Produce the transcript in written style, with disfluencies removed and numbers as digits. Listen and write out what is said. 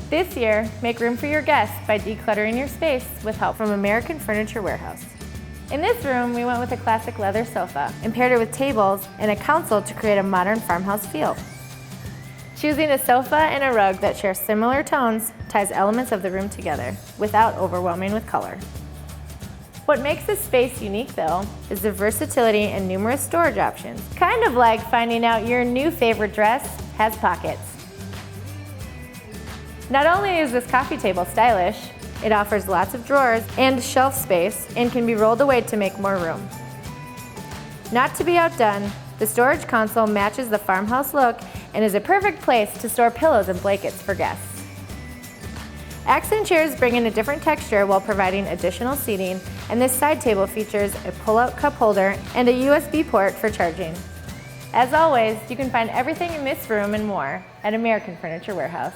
This year, make room for your guests by decluttering your space with help from American Furniture Warehouse. In this room, we went with a classic leather sofa and paired it with tables and a console to create a modern farmhouse feel. Choosing a sofa and a rug that share similar tones ties elements of the room together without overwhelming with color. What makes this space unique, though, is the versatility and numerous storage options, kind of like finding out your new favorite dress has pockets. Not only is this coffee table stylish, it offers lots of drawers and shelf space and can be rolled away to make more room. Not to be outdone, the storage console matches the farmhouse look and is a perfect place to store pillows and blankets for guests. Accent chairs bring in a different texture while providing additional seating, and this side table features a pull-out cup holder and a USB port for charging. As always, you can find everything in this room and more at American Furniture Warehouse.